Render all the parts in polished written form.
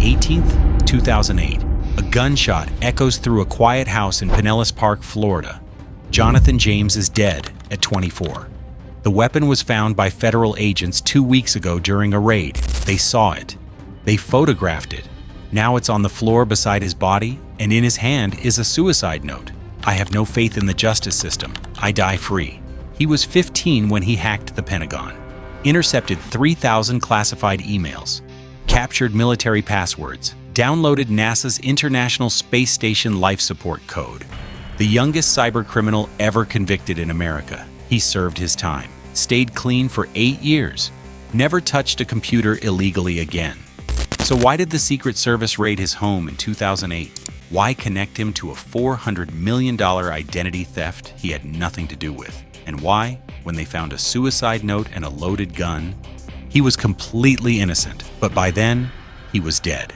18th, 2008, a gunshot echoes through a quiet house in Pinellas Park, Florida. Jonathan James is dead at 24. The weapon was found by federal agents 2 weeks ago during a raid. They saw it. They photographed it. Now it's on the floor beside his body, and in his hand is a suicide note. "I have no faith in the justice system. I die free." He was 15 when he hacked the Pentagon, intercepted 3,000 classified emails, captured military passwords, downloaded NASA's International Space Station life support code. The youngest cybercriminal ever convicted in America. He served his time, stayed clean for 8 years, never touched a computer illegally again. So why did the Secret Service raid his home in 2008? Why connect him to a $400 million identity theft he had nothing to do with? And why, when they found a suicide note and a loaded gun, he was completely innocent, but by then, he was dead.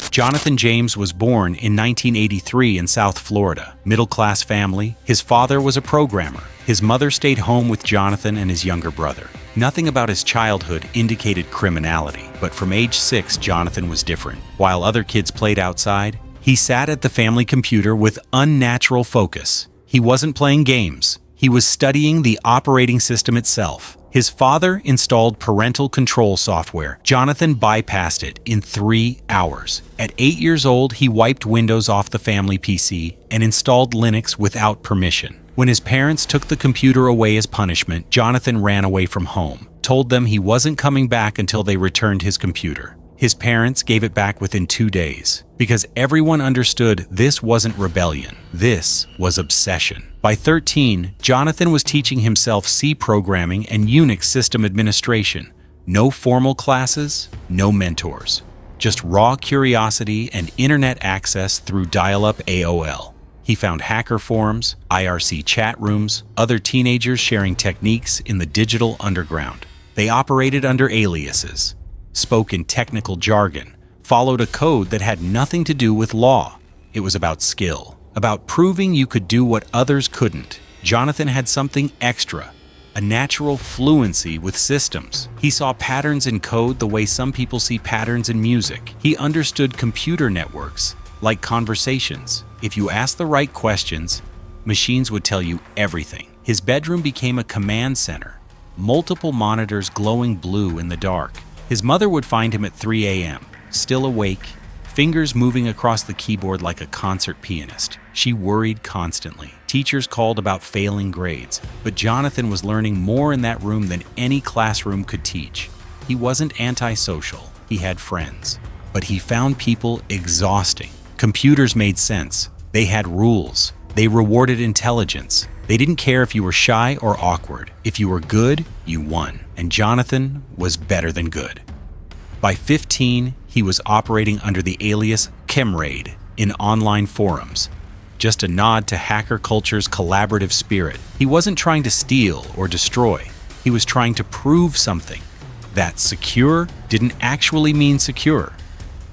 Jonathan James was born in 1983 in South Florida, middle-class family. His father was a programmer. His mother stayed home with Jonathan and his younger brother. Nothing about his childhood indicated criminality, but from age 6, Jonathan was different. While other kids played outside, he sat at the family computer with unnatural focus. He wasn't playing games. He was studying the operating system itself. His father installed parental control software. Jonathan bypassed it in 3 hours. At 8 years old, he wiped Windows off the family PC and installed Linux without permission. When his parents took the computer away as punishment, Jonathan ran away from home, told them he wasn't coming back until they returned his computer. His parents gave it back within 2 days, because everyone understood this wasn't rebellion. This was obsession. By 13, Jonathan was teaching himself C programming and Unix system administration. No formal classes, no mentors. Just raw curiosity and internet access through dial-up AOL. He found hacker forums, IRC chat rooms, other teenagers sharing techniques in the digital underground. They operated under aliases, spoke in technical jargon, followed a code that had nothing to do with law. It was about skill, about proving you could do what others couldn't. Jonathan had something extra, a natural fluency with systems. He saw patterns in code the way some people see patterns in music. He understood computer networks, like conversations. If you asked the right questions, machines would tell you everything. His bedroom became a command center, multiple monitors glowing blue in the dark. His mother would find him at 3 a.m., still awake, fingers moving across the keyboard like a concert pianist. She worried constantly. Teachers called about failing grades, but Jonathan was learning more in that room than any classroom could teach. He wasn't antisocial. He had friends, but he found people exhausting. Computers made sense. They had rules. They rewarded intelligence. They didn't care if you were shy or awkward. If you were good, you won. And Jonathan was better than good. By 15, he was operating under the alias Chemraid in online forums. Just a nod to hacker culture's collaborative spirit. He wasn't trying to steal or destroy. He was trying to prove something. That secure didn't actually mean secure.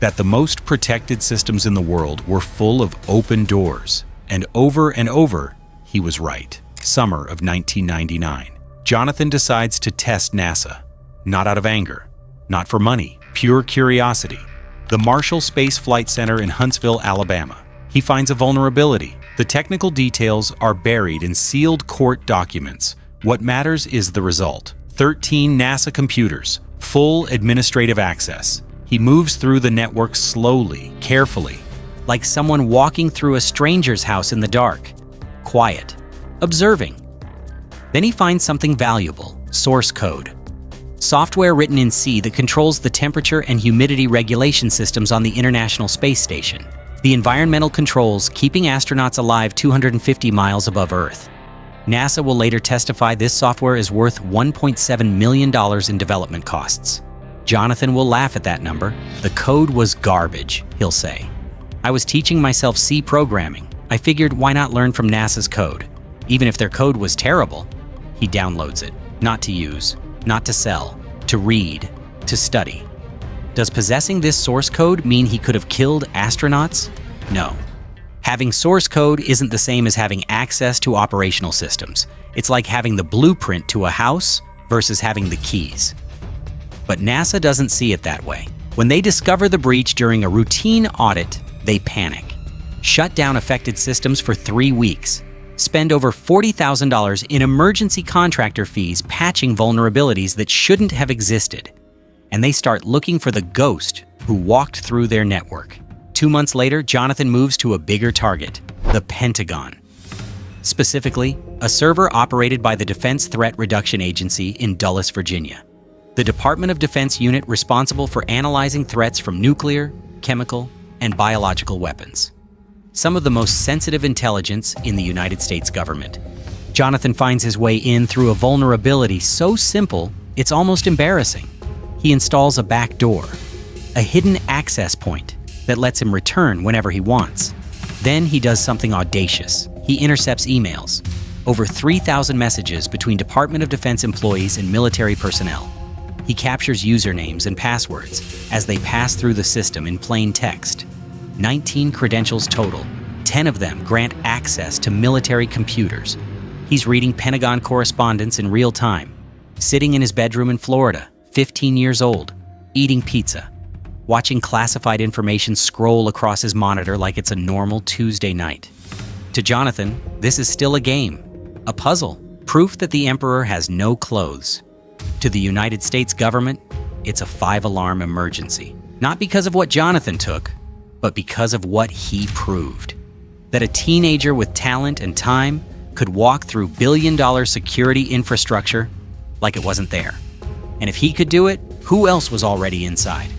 That the most protected systems in the world were full of open doors. And over, he was right. Summer of 1999. Jonathan decides to test NASA. Not out of anger. Not for money. Pure curiosity. The Marshall Space Flight Center in Huntsville, Alabama. He finds a vulnerability. The technical details are buried in sealed court documents. What matters is the result. 13 NASA computers. Full administrative access. He moves through the network slowly, carefully. Like someone walking through a stranger's house in the dark. Quiet. Observing. Then he finds something valuable. Source code. Software written in C that controls the temperature and humidity regulation systems on the International Space Station. The environmental controls keeping astronauts alive 250 miles above Earth. NASA will later testify this software is worth $1.7 million in development costs. Jonathan will laugh at that number. The code was garbage, he'll say. I was teaching myself C programming. I figured why not learn from NASA's code? Even if their code was terrible, he downloads it. Not to use, not to sell, to read, to study. Does possessing this source code mean he could have killed astronauts? No. Having source code isn't the same as having access to operational systems. It's like having the blueprint to a house versus having the keys. But NASA doesn't see it that way. When they discover the breach during a routine audit, they panic, shut down affected systems for 3 weeks, spend over $40,000 in emergency contractor fees patching vulnerabilities that shouldn't have existed, and they start looking for the ghost who walked through their network. 2 months later, Jonathan moves to a bigger target, the Pentagon. Specifically, a server operated by the Defense Threat Reduction Agency in Dulles, Virginia, the Department of Defense unit responsible for analyzing threats from nuclear, chemical, and biological weapons. Some of the most sensitive intelligence in the United States government. Jonathan finds his way in through a vulnerability so simple, it's almost embarrassing. He installs a back door, a hidden access point that lets him return whenever he wants. Then he does something audacious. He intercepts emails, over 3,000 messages between Department of Defense employees and military personnel. He captures usernames and passwords as they pass through the system in plain text. 19 credentials total. 10 of them grant access to military computers. He's reading Pentagon correspondence in real time, sitting in his bedroom in Florida, 15 years old, eating pizza, watching classified information scroll across his monitor like it's a normal Tuesday night. To Jonathan, this is still a game, a puzzle, proof that the emperor has no clothes. To the United States government, it's a 5-alarm emergency. Not because of what Jonathan took, but because of what he proved. That a teenager with talent and time could walk through billion-dollar security infrastructure like it wasn't there. And if he could do it, who else was already inside?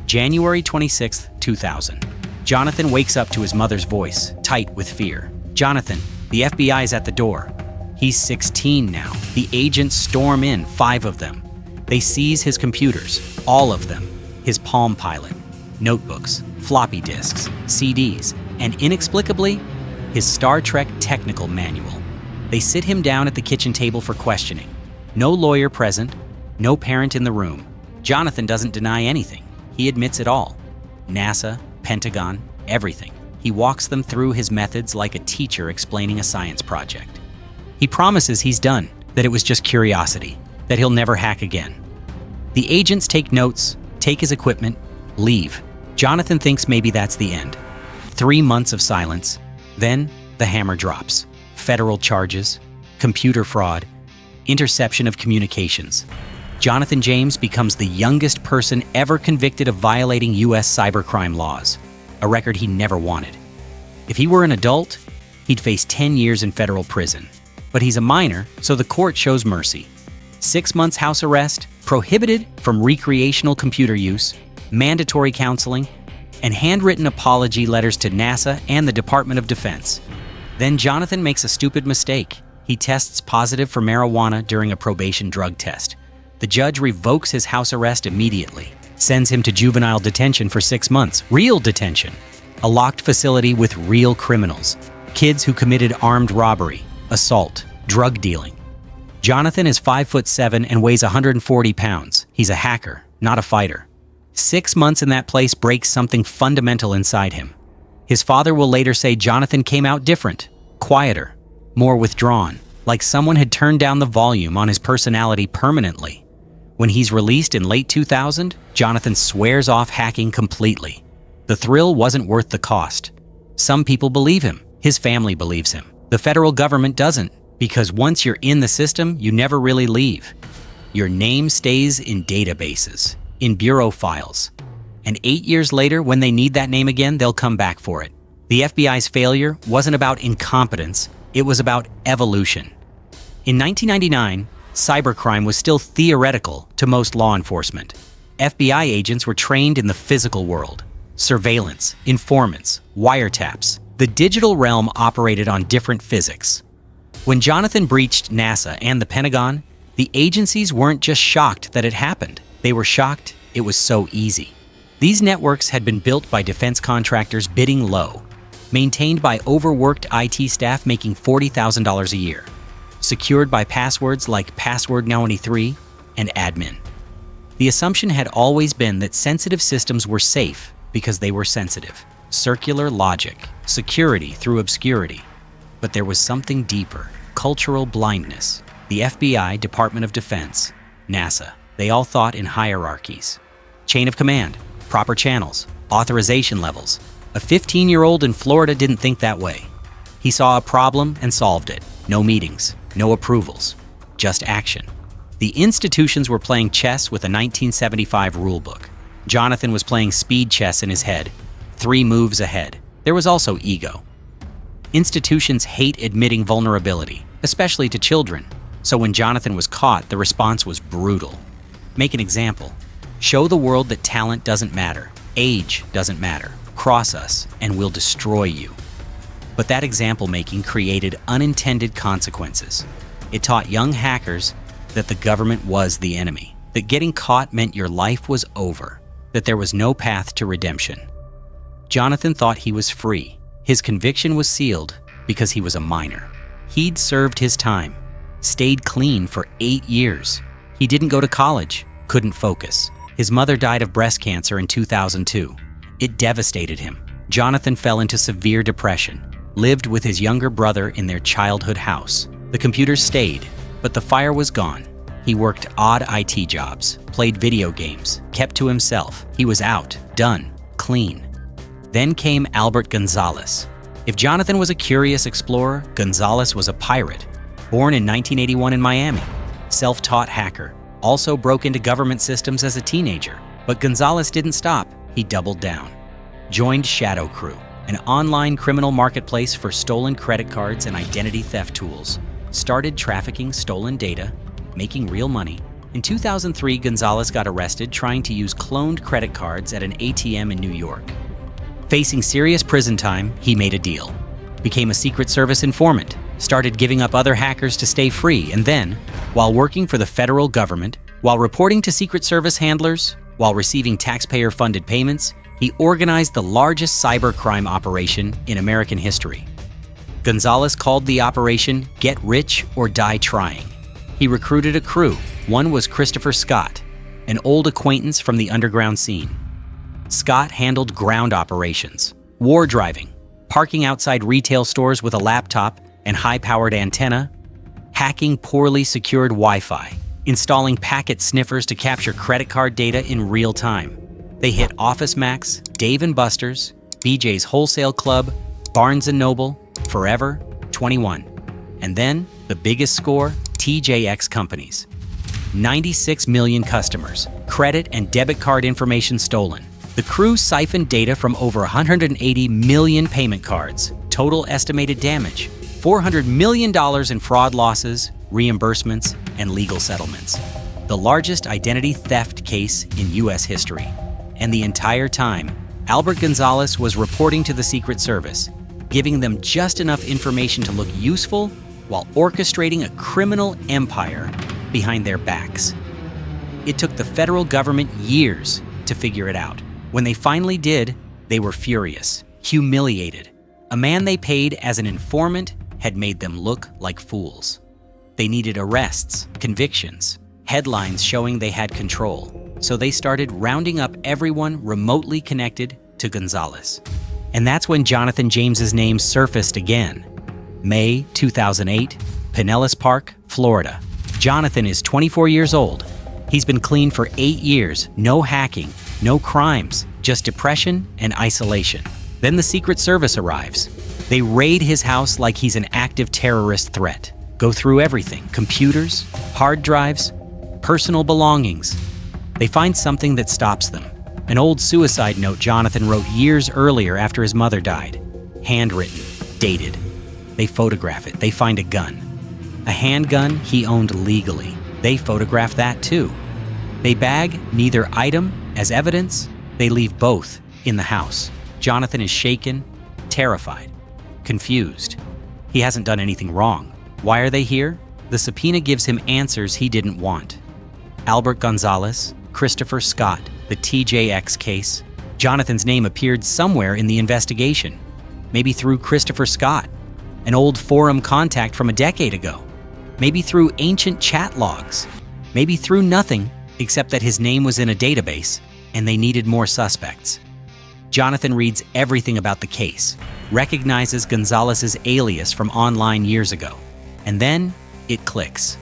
January 26, 2000. Jonathan wakes up to his mother's voice, tight with fear. "Jonathan, the FBI is at the door." He's 16 now. The agents storm in, 5 of them. They seize his computers, all of them, his Palm Pilot, notebooks, floppy disks, CDs, and inexplicably, his Star Trek technical manual. They sit him down at the kitchen table for questioning. No lawyer present, no parent in the room. Jonathan doesn't deny anything. He admits it all. NASA, Pentagon, everything. He walks them through his methods like a teacher explaining a science project. He promises he's done, that it was just curiosity, that he'll never hack again. The agents take notes, take his equipment, leave. Jonathan thinks maybe that's the end. 3 months of silence. Then the hammer drops. Federal charges, computer fraud, interception of communications. Jonathan James becomes the youngest person ever convicted of violating U.S. cybercrime laws, a record he never wanted. If he were an adult, he'd face 10 years in federal prison. But he's a minor, so the court shows mercy. 6 months house arrest, prohibited from recreational computer use, mandatory counseling, and handwritten apology letters to NASA and the Department of Defense. Then Jonathan makes a stupid mistake. He tests positive for marijuana during a probation drug test. The judge revokes his house arrest immediately, sends him to juvenile detention for 6 months, real detention, a locked facility with real criminals, kids who committed armed robbery, assault, drug dealing. Jonathan is 5'7" and weighs 140 pounds. He's a hacker, not a fighter. 6 months in that place breaks something fundamental inside him. His father will later say Jonathan came out different, quieter, more withdrawn, like someone had turned down the volume on his personality permanently. When he's released in late 2000, Jonathan swears off hacking completely. The thrill wasn't worth the cost. Some people believe him. His family believes him. The federal government doesn't, because once you're in the system, you never really leave. Your name stays in databases, in bureau files. And 8 years later, when they need that name again, they'll come back for it. The FBI's failure wasn't about incompetence, it was about evolution. In 1999, cybercrime was still theoretical to most law enforcement. FBI agents were trained in the physical world. Surveillance, informants, wiretaps. The digital realm operated on different physics. When Jonathan breached NASA and the Pentagon, the agencies weren't just shocked that it happened. They were shocked it was so easy. These networks had been built by defense contractors bidding low, maintained by overworked IT staff making $40,000 a year, secured by passwords like Password Now 23 and admin. The assumption had always been that sensitive systems were safe because they were sensitive. Circular logic, security through obscurity. But there was something deeper, cultural blindness. The FBI, Department of Defense, NASA, they all thought in hierarchies. Chain of command, proper channels, authorization levels. A 15-year-old in Florida didn't think that way. He saw a problem and solved it. No meetings, no approvals, just action. The institutions were playing chess with a 1975 rulebook. Jonathan was playing speed chess in his head, 3 moves ahead. There was also ego. Institutions hate admitting vulnerability, especially to children. So when Jonathan was caught, the response was brutal. Make an example. Show the world that talent doesn't matter, age doesn't matter. Cross us, and we'll destroy you. But that example making created unintended consequences. It taught young hackers that the government was the enemy, that getting caught meant your life was over, that there was no path to redemption. Jonathan thought he was free. His conviction was sealed because he was a minor. He'd served his time, stayed clean for 8 years. He didn't go to college, couldn't focus. His mother died of breast cancer in 2002. It devastated him. Jonathan fell into severe depression, lived with his younger brother in their childhood house. The computers stayed, but the fire was gone. He worked odd IT jobs, played video games, kept to himself. He was out, done, clean. Then came Albert Gonzalez. If Jonathan was a curious explorer, Gonzalez was a pirate. Born in 1981 in Miami, self-taught hacker, also broke into government systems as a teenager. But Gonzalez didn't stop. He doubled down. Joined Shadow Crew, an online criminal marketplace for stolen credit cards and identity theft tools. Started trafficking stolen data, making real money. In 2003, Gonzalez got arrested trying to use cloned credit cards at an ATM in New York. Facing serious prison time, he made a deal. Became a Secret Service informant, started giving up other hackers to stay free, and then, while working for the federal government, while reporting to Secret Service handlers, while receiving taxpayer-funded payments, he organized the largest cybercrime operation in American history. Gonzalez called the operation Get Rich or Die Trying. He recruited a crew. One was Christopher Scott, an old acquaintance from the underground scene. Scott handled ground operations, war driving, parking outside retail stores with a laptop and high-powered antenna, hacking poorly secured Wi-Fi, installing packet sniffers to capture credit card data in real time. They hit Office Max, Dave & Buster's, BJ's Wholesale Club, Barnes & Noble, Forever, 21. And then, the biggest score, TJX companies. 96 million customers, credit and debit card information stolen. The crew siphoned data from over 180 million payment cards. Total estimated damage, $400 million in fraud losses, reimbursements, and legal settlements. The largest identity theft case in U.S. history. And the entire time, Albert Gonzalez was reporting to the Secret Service, giving them just enough information to look useful while orchestrating a criminal empire behind their backs. It took the federal government years to figure it out. When they finally did, they were furious, humiliated. A man they paid as an informant had made them look like fools. They needed arrests, convictions, headlines showing they had control. So they started rounding up everyone remotely connected to Gonzalez. And that's when Jonathan James's name surfaced again. May 2008, Pinellas Park, Florida. Jonathan is 24 years old. He's been clean for 8 years, no hacking, no crimes, just depression and isolation. Then the Secret Service arrives. They raid his house like he's an active terrorist threat. Go through everything, computers, hard drives, personal belongings. They find something that stops them. An old suicide note Jonathan wrote years earlier after his mother died. Handwritten, dated. They photograph it. They find a gun. A handgun he owned legally. They photograph that too. They bag neither item as evidence. They leave both in the house. Jonathan is shaken, terrified, confused. He hasn't done anything wrong. Why are they here? The subpoena gives him answers he didn't want. Albert Gonzalez, Christopher Scott, the TJX case. Jonathan's name appeared somewhere in the investigation. Maybe through Christopher Scott, an old forum contact from a decade ago. Maybe through ancient chat logs. Maybe through nothing, except that his name was in a database, and they needed more suspects. Jonathan reads everything about the case, recognizes Gonzalez's alias from online years ago, and then it clicks.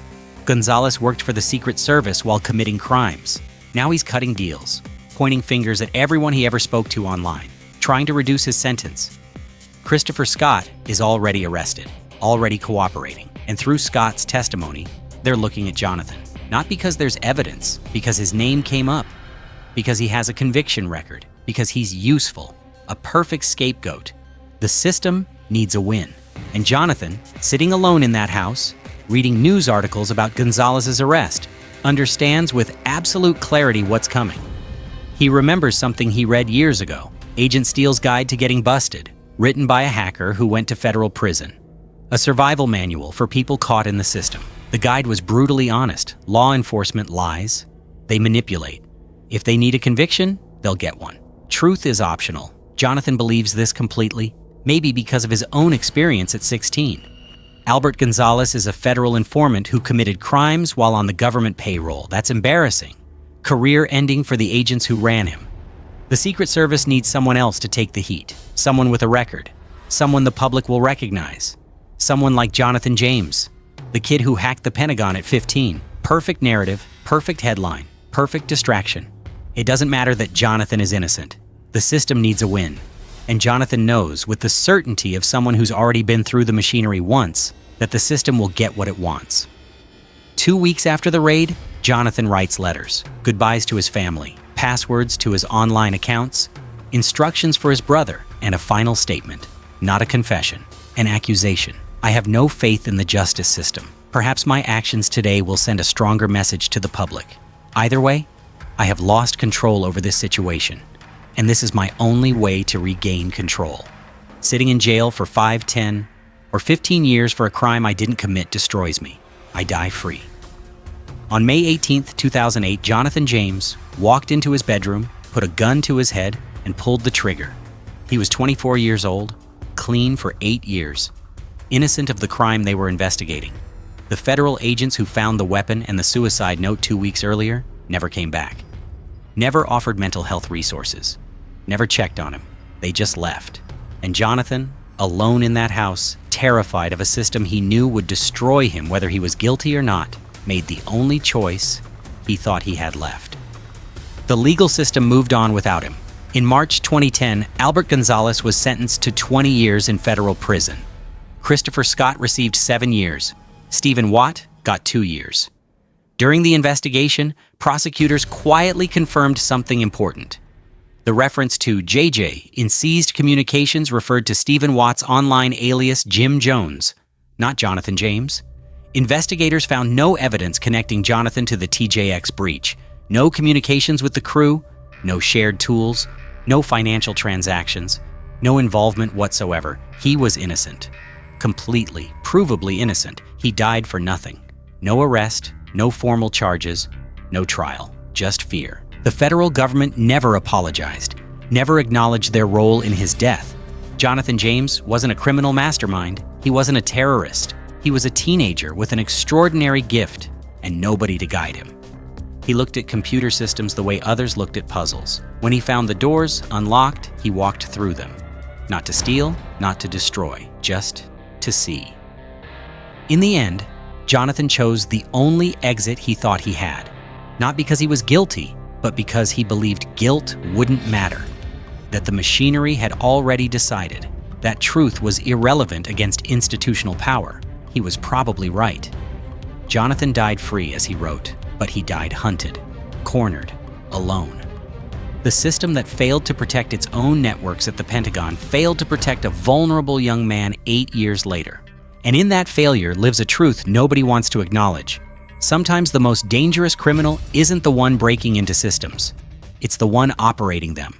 Gonzalez worked for the Secret Service while committing crimes. Now he's cutting deals, pointing fingers at everyone he ever spoke to online, trying to reduce his sentence. Christopher Scott is already arrested, already cooperating, and through Scott's testimony, they're looking at Jonathan. Not because there's evidence, because his name came up, because he has a conviction record, because he's useful, a perfect scapegoat. The system needs a win. And Jonathan, sitting alone in that house, reading news articles about Gonzalez's arrest, understands with absolute clarity what's coming. He remembers something he read years ago, Agent Steele's Guide to Getting Busted, written by a hacker who went to federal prison. A survival manual for people caught in the system. The guide was brutally honest. Law enforcement lies. They manipulate. If they need a conviction, they'll get one. Truth is optional. Jonathan believes this completely, maybe because of his own experience at 16. Albert Gonzalez is a federal informant who committed crimes while on the government payroll. That's embarrassing. Career ending for the agents who ran him. The Secret Service needs someone else to take the heat. Someone with a record. Someone the public will recognize. Someone like Jonathan James, the kid who hacked the Pentagon at 15. Perfect narrative, perfect headline, perfect distraction. It doesn't matter that Jonathan is innocent. The system needs a win. And Jonathan knows, with the certainty of someone who's already been through the machinery once, that the system will get what it wants. 2 weeks after the raid, Jonathan writes letters, goodbyes to his family, passwords to his online accounts, instructions for his brother, and a final statement. Not a confession, an accusation. I have no faith in the justice system. Perhaps my actions today will send a stronger message to the public. Either way, I have lost control over this situation, and this is my only way to regain control. Sitting in jail for 5, 10, or 15 years for a crime I didn't commit destroys me. I die free. On May 18, 2008, Jonathan James walked into his bedroom, put a gun to his head, and pulled the trigger. He was 24 years old, clean for 8 years, innocent of the crime they were investigating. The federal agents who found the weapon and the suicide note 2 weeks earlier never came back. Never offered mental health resources. Never checked on him. They just left. And Jonathan, alone in that house, terrified of a system he knew would destroy him whether he was guilty or not, made the only choice he thought he had left. The legal system moved on without him. In March 2010, Albert Gonzalez was sentenced to 20 years in federal prison. Christopher Scott received 7 years. Stephen Watt got 2 years. During the investigation, prosecutors quietly confirmed something important. The reference to JJ in seized communications referred to Stephen Watt's online alias Jim Jones, not Jonathan James. Investigators found no evidence connecting Jonathan to the TJX breach. No communications with the crew, no shared tools, no financial transactions, no involvement whatsoever. He was innocent. Completely, provably innocent. He died for nothing. No arrest, no formal charges, no trial, just fear. The federal government never apologized, never acknowledged their role in his death. Jonathan James wasn't a criminal mastermind. He wasn't a terrorist. He was a teenager with an extraordinary gift and nobody to guide him. He looked at computer systems the way others looked at puzzles. When he found the doors unlocked, he walked through them. Not to steal, not to destroy, just to see. In the end, Jonathan chose the only exit he thought he had, not because he was guilty, but because he believed guilt wouldn't matter, that the machinery had already decided that truth was irrelevant against institutional power. He was probably right. Jonathan died free, as he wrote, but he died hunted, cornered, alone. The system that failed to protect its own networks at the Pentagon failed to protect a vulnerable young man 8 years later. And in that failure lives a truth nobody wants to acknowledge. Sometimes the most dangerous criminal isn't the one breaking into systems. It's the one operating them.